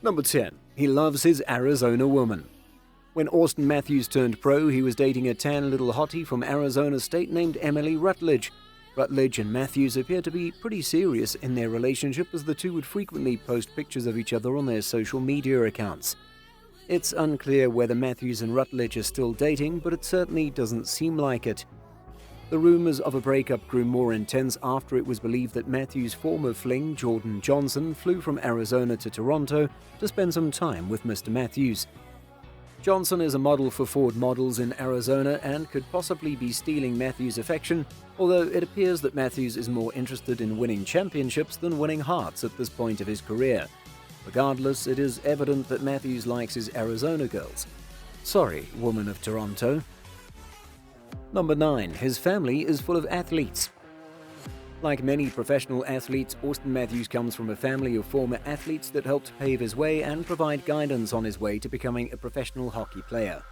Number 10. He loves his Arizona woman. When Auston Matthews turned pro, he was dating a tan little hottie from Arizona State named Emily Rutledge. Rutledge and Matthews appear to be pretty serious in their relationship, as the two would frequently post pictures of each other on their social media accounts. It's unclear whether Matthews and Rutledge are still dating, but it certainly doesn't seem like it. The rumors of a breakup grew more intense after it was believed that Matthews' former fling, Jordan Johnson, flew from Arizona to Toronto to spend some time with Mr. Matthews. Johnson is a model for Ford models in Arizona and could possibly be stealing Matthews' affection, although it appears that Matthews is more interested in winning championships than winning hearts at this point of his career. Regardless, it is evident that Matthews likes his Arizona girls. Sorry, woman of Toronto. Number 9. His family is full of athletes. Like many professional athletes, Auston Matthews comes from a family of former athletes that helped pave his way and provide guidance on his way to becoming a professional hockey player.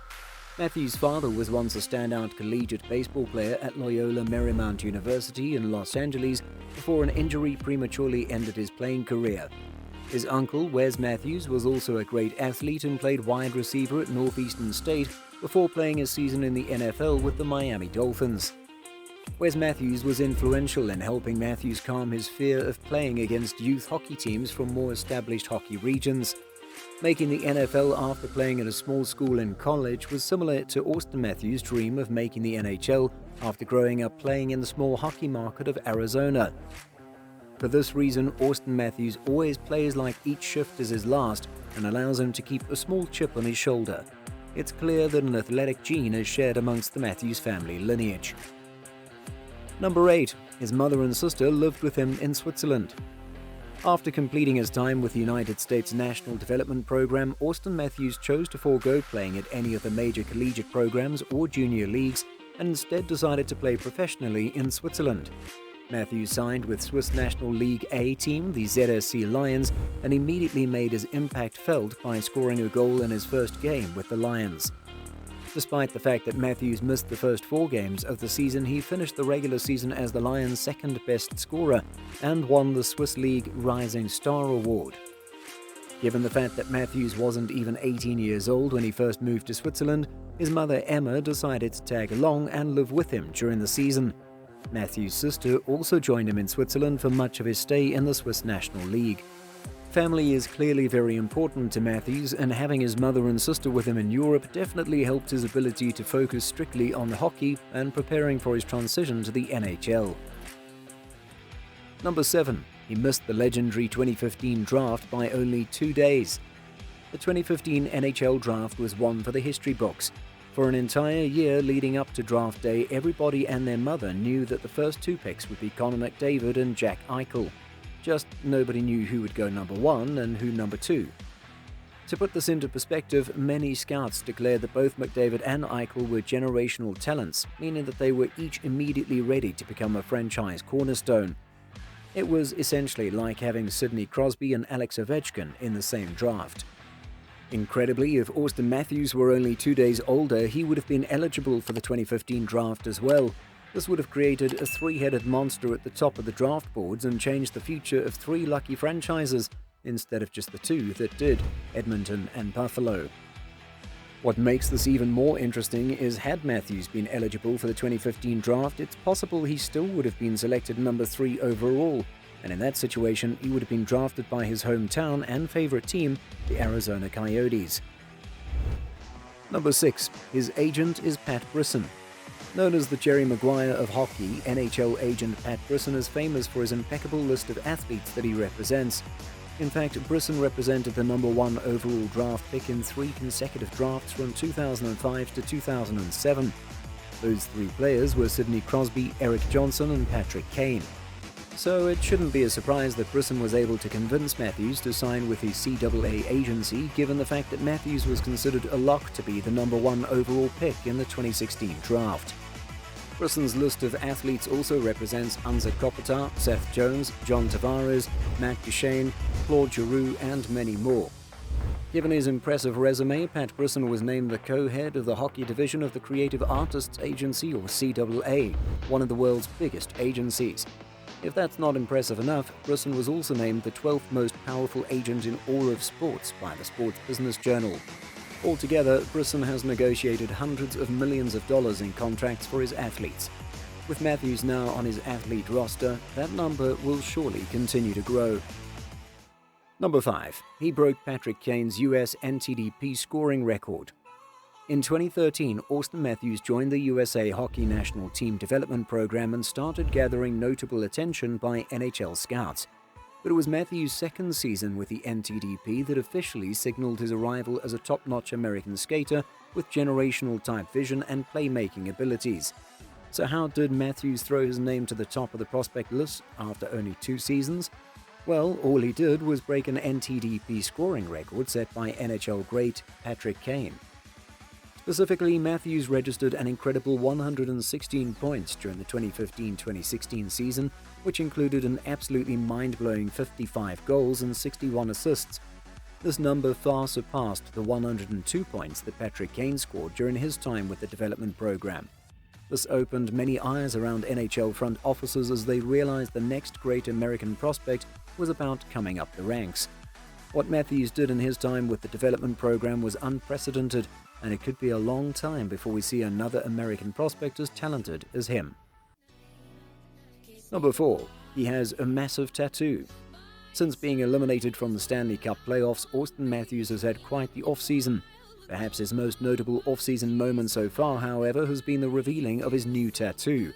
Matthews' father was once a standout collegiate baseball player at Loyola Marymount University in Los Angeles before an injury prematurely ended his playing career. His uncle, Wes Matthews, was also a great athlete and played wide receiver at Northeastern State before playing a season in the NFL with the Miami Dolphins. Wes Matthews was influential in helping Matthews calm his fear of playing against youth hockey teams from more established hockey regions. Making the NFL after playing at a small school in college was similar to Auston Matthews' dream of making the NHL after growing up playing in the small hockey market of Arizona. For this reason, Auston Matthews always plays like each shift is his last and allows him to keep a small chip on his shoulder. It's clear that an athletic gene is shared amongst the Matthews family lineage. Number 8. His mother and sister lived with him in Switzerland. After completing his time with the United States National Development Program, Auston Matthews chose to forego playing at any of the major collegiate programs or junior leagues and instead decided to play professionally in Switzerland. Matthews signed with Swiss National League A team, the ZSC Lions, and immediately made his impact felt by scoring a goal in his first game with the Lions. Despite the fact that Matthews missed the first 4 games of the season, he finished the regular season as the Lions' second-best scorer and won the Swiss League Rising Star Award. Given the fact that Matthews wasn't even 18 years old when he first moved to Switzerland, his mother Emma decided to tag along and live with him during the season. Matthews' sister also joined him in Switzerland for much of his stay in the Swiss National League. Family is clearly very important to Matthews, and having his mother and sister with him in Europe definitely helped his ability to focus strictly on hockey and preparing for his transition to the NHL. Number 7. He missed the legendary 2015 draft by only 2 days. The 2015 NHL draft was one for the history books. For an entire year leading up to draft day, everybody and their mother knew that the first 2 picks would be Connor McDavid and Jack Eichel. Just nobody knew who would go number 1 and who number 2. To put this into perspective, many scouts declared that both McDavid and Eichel were generational talents, meaning that they were each immediately ready to become a franchise cornerstone. It was essentially like having Sidney Crosby and Alex Ovechkin in the same draft. Incredibly, if Auston Matthews were only 2 days older, he would have been eligible for the 2015 draft as well. This would have created a 3-headed monster at the top of the draft boards and changed the future of 3 lucky franchises, instead of just the 2 that did, Edmonton and Buffalo. What makes this even more interesting is had Matthews been eligible for the 2015 draft, it's possible he still would have been selected number 3 overall, and in that situation he would have been drafted by his hometown and favorite team, the Arizona Coyotes. Number 6. His agent is Pat Brisson. Known as the Jerry Maguire of hockey, NHL agent Pat Brisson is famous for his impeccable list of athletes that he represents. In fact, Brisson represented the number 1 overall draft pick in 3 consecutive drafts from 2005 to 2007. Those 3 players were Sidney Crosby, Eric Johnson, and Patrick Kane. So it shouldn't be a surprise that Brisson was able to convince Matthews to sign with his CAA agency, given the fact that Matthews was considered a lock to be the number 1 overall pick in the 2016 draft. Brisson's list of athletes also represents Anze Kopitar, Seth Jones, John Tavares, Matt Duchene, Claude Giroux, and many more. Given his impressive resume, Pat Brisson was named the co-head of the hockey division of the Creative Artists Agency, or CAA, one of the world's biggest agencies. If that's not impressive enough, Brisson was also named the 12th most powerful agent in all of sports by the Sports Business Journal. Altogether, Brisson has negotiated hundreds of millions of dollars in contracts for his athletes. With Matthews now on his athlete roster, that number will surely continue to grow. Number 5. He broke Patrick Kanes US NTDP scoring record. In 2013, Auston Matthews joined the USA Hockey National Team Development Program and started gathering notable attention by NHL scouts. But it was Matthews' second season with the NTDP that officially signaled his arrival as a top-notch American skater with generational-type vision and playmaking abilities. So how did Matthews throw his name to the top of the prospect list after only 2 seasons? Well, all he did was break an NTDP scoring record set by NHL great Patrick Kanes. Specifically, Matthews registered an incredible 116 points during the 2015-2016 season, which included an absolutely mind-blowing 55 goals and 61 assists. This number far surpassed the 102 points that Patrick Kanes scored during his time with the development program. This opened many eyes around NHL front offices as they realized the next great American prospect was about coming up the ranks. What Matthews did in his time with the development program was unprecedented, and it could be a long time before we see another American prospect as talented as him. Number 4. He has a massive tattoo. Since being eliminated from the Stanley Cup playoffs, Auston Matthews has had quite the off-season. Perhaps his most notable off-season moment so far, however, has been the revealing of his new tattoo.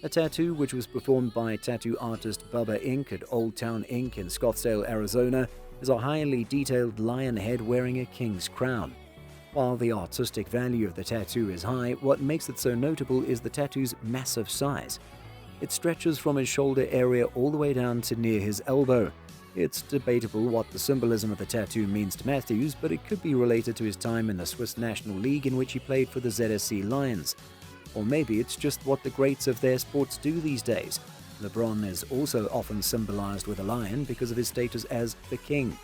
A tattoo which was performed by tattoo artist Bubba Inc. at Old Town Inc. in Scottsdale, Arizona, is a highly detailed lion head wearing a king's crown. While the artistic value of the tattoo is high, what makes it so notable is the tattoo's massive size. It stretches from his shoulder area all the way down to near his elbow. It's debatable what the symbolism of the tattoo means to Matthews, but it could be related to his time in the Swiss National League in which he played for the ZSC Lions. Or maybe it's just what the greats of their sports do these days. LeBron is also often symbolized with a lion because of his status as the king.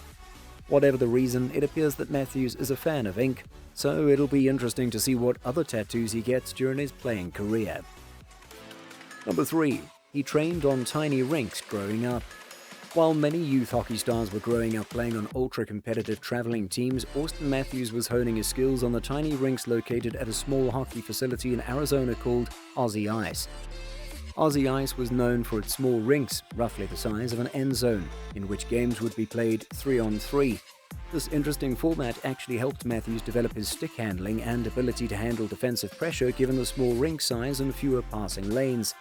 Whatever the reason, it appears that Matthews is a fan of ink, so it'll be interesting to see what other tattoos he gets during his playing career. Number 3. He trained on tiny rinks growing up. While many youth hockey stars were growing up playing on ultra-competitive traveling teams, Auston Matthews was honing his skills on the tiny rinks located at a small hockey facility in Arizona called Aussie Ice. Aussie Ice was known for its small rinks, roughly the size of an end zone, in which games would be played 3-on-3. This interesting format actually helped Matthews develop his stick handling and ability to handle defensive pressure given the small rink size and fewer passing lanes.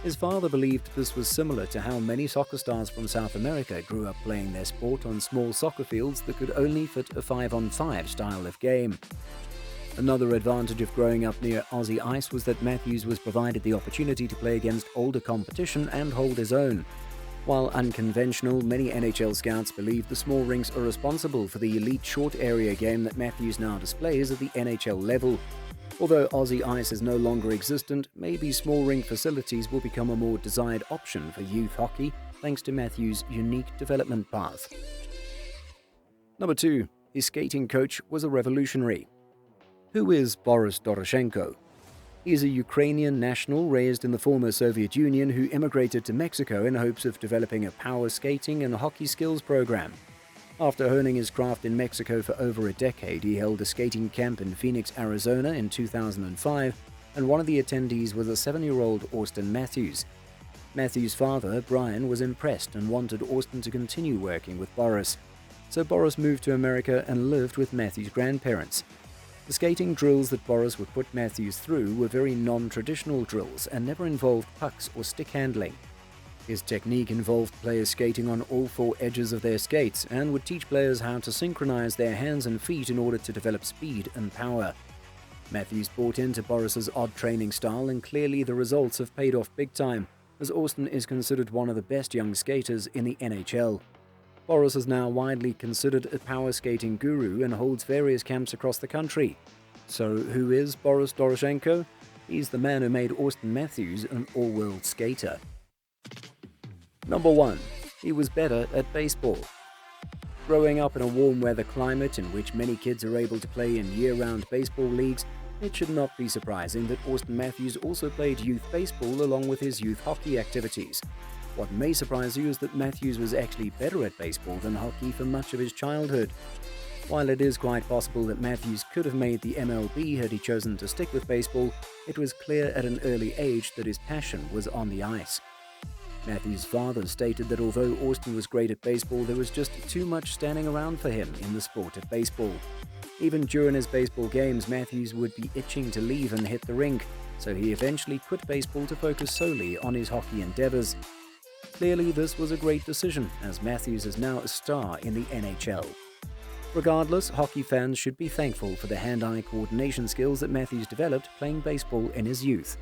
His father believed this was similar to how many soccer stars from South America grew up playing their sport on small soccer fields that could only fit a 5-on-5 style of game. Another advantage of growing up near Aussie Ice was that Matthews was provided the opportunity to play against older competition and hold his own. While unconventional, many NHL scouts believe the small rinks are responsible for the elite short area game that Matthews now displays at the NHL level. Although Aussie Ice is no longer existent, maybe small rink facilities will become a more desired option for youth hockey thanks to Matthews' unique development path. Number 2. His skating coach was a revolutionary. Who is Boris Doroshenko? He is a Ukrainian national raised in the former Soviet Union who immigrated to Mexico in hopes of developing a power skating and hockey skills program. After honing his craft in Mexico for over a decade, he held a skating camp in Phoenix, Arizona in 2005, and one of the attendees was a 7-year-old Auston Matthews. Matthews' father, Brian, was impressed and wanted Auston to continue working with Boris. So Boris moved to America and lived with Matthews' grandparents. The skating drills that Boris would put Matthews through were very non-traditional drills and never involved pucks or stick handling. His technique involved players skating on all 4 edges of their skates and would teach players how to synchronize their hands and feet in order to develop speed and power. Matthews bought into Boris's odd training style, and clearly the results have paid off big time, as Auston is considered one of the best young skaters in the NHL. Boris is now widely considered a power skating guru and holds various camps across the country. So who is Boris Doroshenko? He's the man who made Auston Matthews an all-world skater. Number 1. He was better at baseball. Growing up in a warm weather climate in which many kids are able to play in year-round baseball leagues, it should not be surprising that Auston Matthews also played youth baseball along with his youth hockey activities. What may surprise you is that Matthews was actually better at baseball than hockey for much of his childhood. While it is quite possible that Matthews could have made the MLB had he chosen to stick with baseball, it was clear at an early age that his passion was on the ice. Matthews' father stated that although Auston was great at baseball, there was just too much standing around for him in the sport of baseball. Even during his baseball games, Matthews would be itching to leave and hit the rink, so he eventually quit baseball to focus solely on his hockey endeavors. Clearly, this was a great decision, as Matthews is now a star in the NHL. Regardless, hockey fans should be thankful for the hand-eye coordination skills that Matthews developed playing baseball in his youth.